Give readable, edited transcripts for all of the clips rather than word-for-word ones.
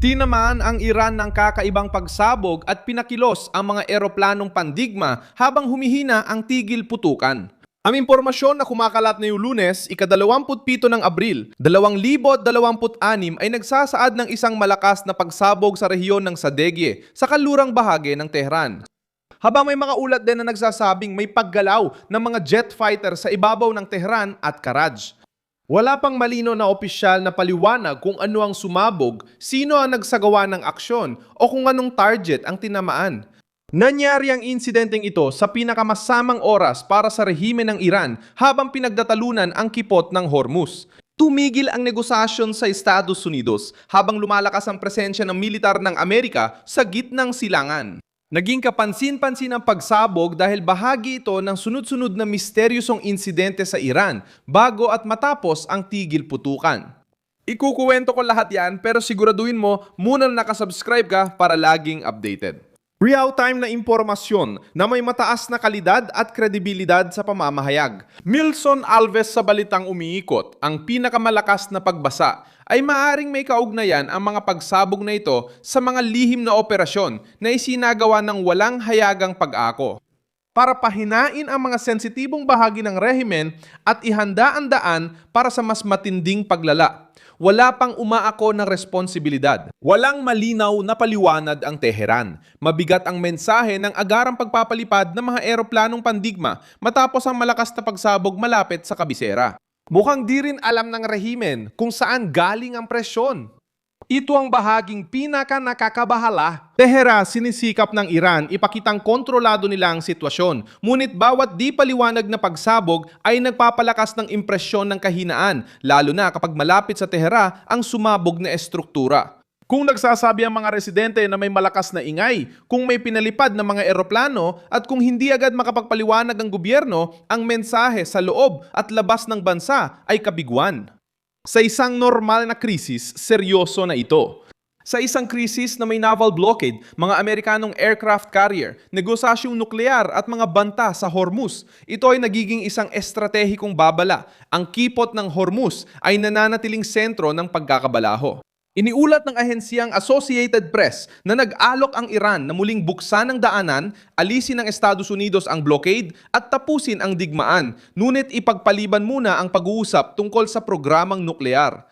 Tinamaan ang Iran ng kakaibang pagsabog at pinakilos ang mga eroplanong pandigma habang humihina ang tigil putukan. Ang impormasyon na kumakalat ngayong Lunes, ika-27 ng Abril, 2026 ay nagsasaad ng isang malakas na pagsabog sa rehiyon ng Sadegye sa kanlurang bahagi ng Tehran. Habang may mga ulat din na nagsasabing may paggalaw ng mga jet fighter sa ibabaw ng Tehran at Karaj. Wala pang malino na opisyal na paliwanag kung ano ang sumabog, sino ang nagsagawa ng aksyon o kung anong target ang tinamaan. Nangyari ang insidenteng ito sa pinakamasamang oras para sa rehimen ng Iran habang pinagdatalunan ang kipot ng Hormuz. Tumigil ang negosasyon sa Estados Unidos habang lumalakas ang presensya ng militar ng Amerika sa gitnang silangan. Naging kapansin-pansin ang pagsabog dahil bahagi ito ng sunod-sunod na misteryosong insidente sa Iran bago at matapos ang tigil putukan. Ikukuwento ko lahat yan pero siguraduhin mo muna na nakasubscribe ka para laging updated. Real-time na impormasyon na may mataas na kalidad at kredibilidad sa pamamahayag. Milson Alves sa Balitang Umiikot, ang pinakamalakas na pagbasa, ay maaring may kaugnayan ang mga pagsabog na ito sa mga lihim na operasyon na isinagawa ng walang hayagang pag-ako. Para pahinain ang mga sensitibong bahagi ng rehimen at ihanda ang daan para sa mas matinding paglala. Wala pang umaako ng responsibilidad. Walang malinaw na paliwanag ang Teheran. Mabigat ang mensahe ng agarang pagpapalipad ng mga eroplanong pandigma matapos ang malakas na pagsabog malapit sa kabisera. Mukhang di rin alam ng rehimen kung saan galing ang presyon. Ito ang bahaging pinaka-nakakabahala. Teheran, sinisikap ng Iran ipakitang kontrolado nila ang sitwasyon. Ngunit bawat di paliwanag na pagsabog ay nagpapalakas ng impresyon ng kahinaan, lalo na kapag malapit sa Teheran ang sumabog na estruktura. Kung nagsasabi ang mga residente na may malakas na ingay, kung may pinalipad na mga eroplano at kung hindi agad makapagpaliwanag ang gobyerno, ang mensahe sa loob at labas ng bansa ay kabiguan. Sa isang normal na krisis, seryoso na ito. Sa isang krisis na may naval blockade, mga Amerikanong aircraft carrier, negosasyong nuklear at mga banta sa Hormuz, ito ay nagiging isang estratehikong babala. Ang kipot ng Hormuz ay nananatiling sentro ng pagkakabalaho. Iniulat ng ahensiyang Associated Press na nag-alok ang Iran na muling buksan ang daanan, alisin ng Estados Unidos ang blockade at tapusin ang digmaan, ngunit ipagpaliban muna ang pag-uusap tungkol sa programang nuklear.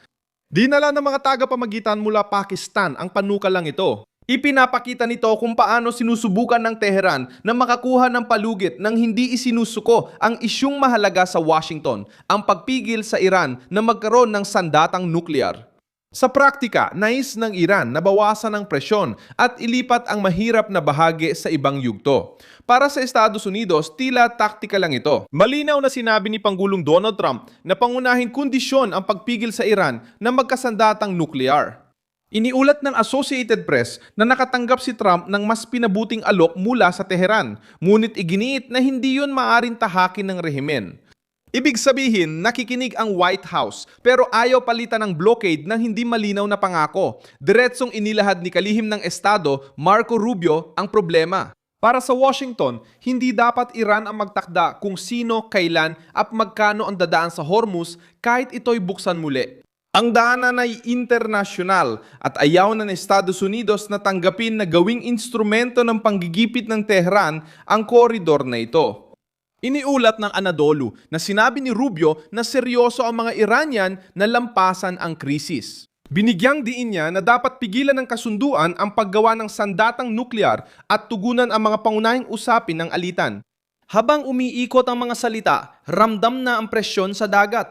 Dinala ng mga tagapamagitan mula Pakistan ang panukalang ito. Ipinapakita nito kung paano sinusubukan ng Teheran na makakuha ng palugit nang hindi isinusuko ang isyung mahalaga sa Washington, ang pagpigil sa Iran na magkaroon ng sandatang nuklear. Sa praktika, nais ng Iran na bawasan ang presyon at ilipat ang mahirap na bahagi sa ibang yugto. Para sa Estados Unidos, tila taktika lang ito. Malinaw na sinabi ni Pangulong Donald Trump na pangunahing kondisyon ang pagpigil sa Iran na magkasandatang nuklear. Iniulat ng Associated Press na nakatanggap si Trump ng mas pinabuting alok mula sa Teheran, ngunit iginiit na hindi yun maaring tahakin ng rehimen. Ibig sabihin, nakikinig ang White House pero ayaw palitan ng blockade ng hindi malinaw na pangako. Diretsong inilahad ni kalihim ng Estado, Marco Rubio, ang problema. Para sa Washington, hindi dapat Iran ang magtakda kung sino, kailan at magkano ang dadaan sa Hormuz kahit ito'y buksan muli. Ang daanan ay internasyonal at ayaw ng Estados Unidos na tanggapin na gawing instrumento ng panggigipit ng Tehran ang koridor na ito. Iniulat ng Anadolu na sinabi ni Rubio na seryoso ang mga Iranian na lampasan ang krisis. Binigyang diin niya na dapat pigilan ng kasunduan ang paggawa ng sandatang nuklear at tugunan ang mga pangunahing usapin ng alitan. Habang umiikot ang mga salita, ramdam na ang presyon sa dagat.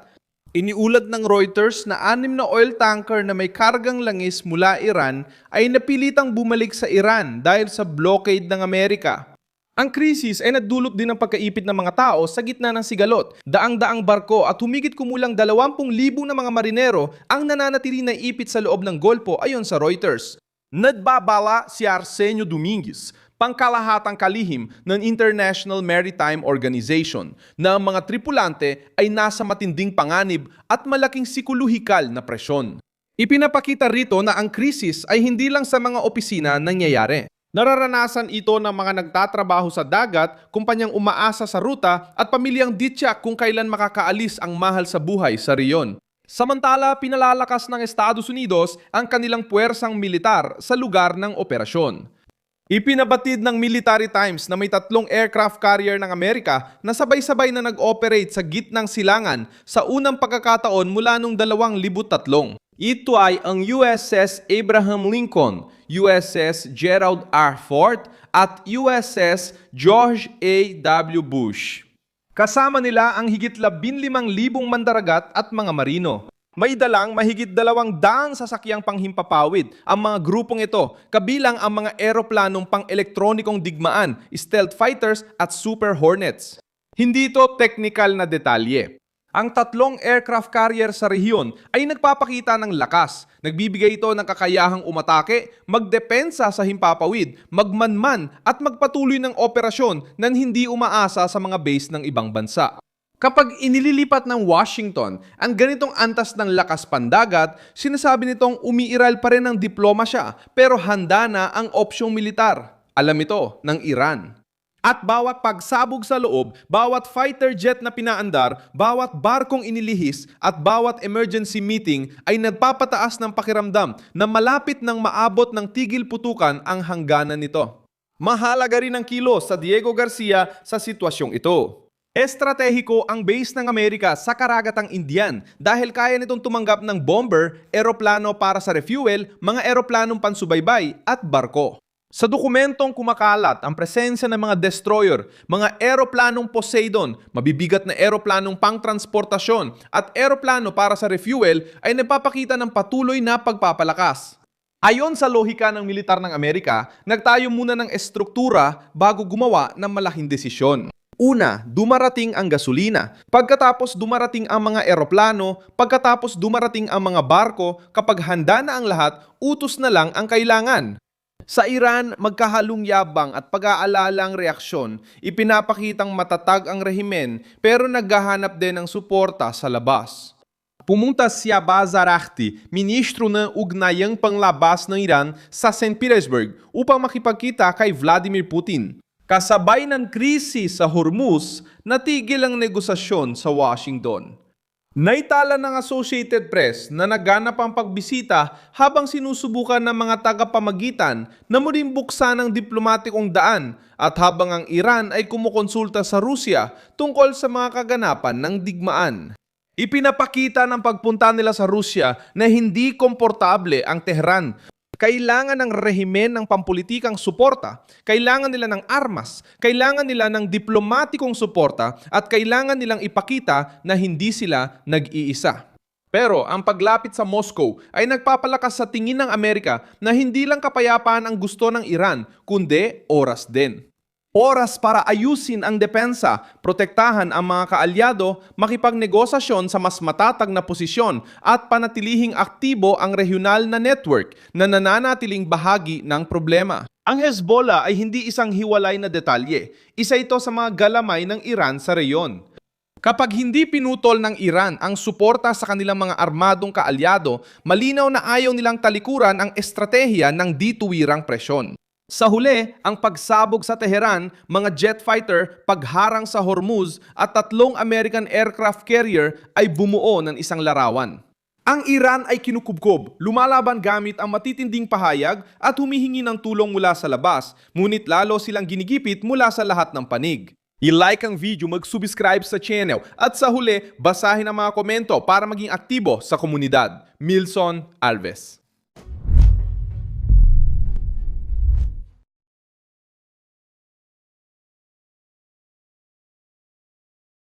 Iniulat ng Reuters na 6 na oil tanker na may kargang langis mula Iran ay napilitang bumalik sa Iran dahil sa blockade ng Amerika. Ang krisis ay nagdulot din ng pagkaipit ng mga tao sa gitna ng sigalot. Daang-daang barko at humigit kumulang 20,000 na mga marinero ang nananatili na ipit sa loob ng Golpo ayon sa Reuters. Nagbabala si Arsenio Dominguez, pangkalahatang kalihim ng International Maritime Organization, na ang mga tripulante ay nasa matinding panganib at malaking psikolohikal na presyon. Ipinapakita rito na ang krisis ay hindi lang sa mga opisina nangyayari. Nararanasan ito ng mga nagtatrabaho sa dagat, kumpanyang umaasa sa ruta at pamilyang dityak kung kailan makakaalis ang mahal sa buhay sa riyon. Samantala, pinalalakas ng Estados Unidos ang kanilang puwersang militar sa lugar ng operasyon. Ipinabatid ng Military Times na may 3 aircraft carrier ng Amerika na sabay-sabay na nag-operate sa gitnang silangan sa unang pagkakataon mula noong 2003. Ito ay ang USS Abraham Lincoln, USS Gerald R. Ford at USS George A. W. Bush. Kasama nila ang higit 15,000 mandaragat at mga marino. May dalang mahigit 200 sasakyang panghimpapawid ang mga grupong ito, kabilang ang mga eroplanong pang-elektronikong digmaan, stealth fighters at Super Hornets. Hindi ito technical na detalye. Ang 3 aircraft carrier sa rehiyon ay nagpapakita ng lakas. Nagbibigay ito ng kakayahang umatake, magdepensa sa himpapawid, magmanman at magpatuloy ng operasyon nang hindi umaasa sa mga base ng ibang bansa. Kapag inililipat ng Washington ang ganitong antas ng lakas pandagat, sinasabi nitong umiiral pa rin ang diplomasya pero handa na ang opsyong militar. Alam ito ng Iran. At bawat pagsabog sa loob, bawat fighter jet na pinaandar, bawat barkong inilihis at bawat emergency meeting ay nagpapataas ng pakiramdam na malapit nang maabot ng tigil putukan ang hangganan nito. Mahalaga rin ang kilos sa Diego Garcia sa sitwasyong ito. Estratehiko ang base ng Amerika sa karagatang Indian dahil kaya nitong tumanggap ng bomber, eroplano para sa refuel, mga eroplanong pansubaybay at barko. Sa dokumentong kumakalat ang presensya ng mga destroyer, mga eroplanong Poseidon, mabibigat na eroplanong pangtransportasyon at eroplano para sa refuel ay nagpapakita ng patuloy na pagpapalakas. Ayon sa lohika ng militar ng Amerika, nagtayo muna ng estruktura bago gumawa ng malaking desisyon. Una, dumarating ang gasolina. Pagkatapos dumarating ang mga eroplano, pagkatapos dumarating ang mga barko, kapag handa na ang lahat, utos na lang ang kailangan. Sa Iran, magkahalong yabang at pag-aalalang reaksyon, ipinapakitang matatag ang rehimen pero naghahanap din ng suporta sa labas. Pumunta si Abbas Araghchi, ministro ng Ugnayang Panglabas ng Iran sa St. Petersburg upang makipagkita kay Vladimir Putin. Kasabay ng krisis sa Hormuz, natigil ang negosasyon sa Washington. Naitala ng Associated Press na naganap ang pagbisita habang sinusubukan ng mga tagapamagitan na muling buksan ang diplomatikong daan at habang ang Iran ay kumukonsulta sa Rusya tungkol sa mga kaganapan ng digmaan. Ipinapakita ng pagpunta nila sa Rusya na hindi komportable ang Tehran. Kailangan ng rehimen ng pampulitikang suporta, kailangan nila ng armas, kailangan nila ng diplomatikong suporta at kailangan nilang ipakita na hindi sila nag-iisa. Pero ang paglapit sa Moscow ay nagpapalakas sa tingin ng Amerika na hindi lang kapayapaan ang gusto ng Iran, kundi oras din. Oras para ayusin ang depensa, protektahan ang mga kaalyado, makipagnegosasyon sa mas matatag na posisyon at panatilihing aktibo ang regional na network na nananatiling bahagi ng problema. Ang Hezbollah ay hindi isang hiwalay na detalye. Isa ito sa mga galamay ng Iran sa reyon. Kapag hindi pinutol ng Iran ang suporta sa kanilang mga armadong kaalyado, malinaw na ayaw nilang talikuran ang estratehiya ng dituwirang presyon. Sa huli, ang pagsabog sa Tehran, mga jet fighter, pagharang sa Hormuz at 3 American aircraft carrier ay bumuo ng isang larawan. Ang Iran ay kinukubkob, lumalaban gamit ang matitinding pahayag at humihingi ng tulong mula sa labas, ngunit lalo silang ginigipit mula sa lahat ng panig. I-like ang video, mag-subscribe sa channel at sa huli, basahin ang mga komento para maging aktibo sa komunidad. Milson Alves.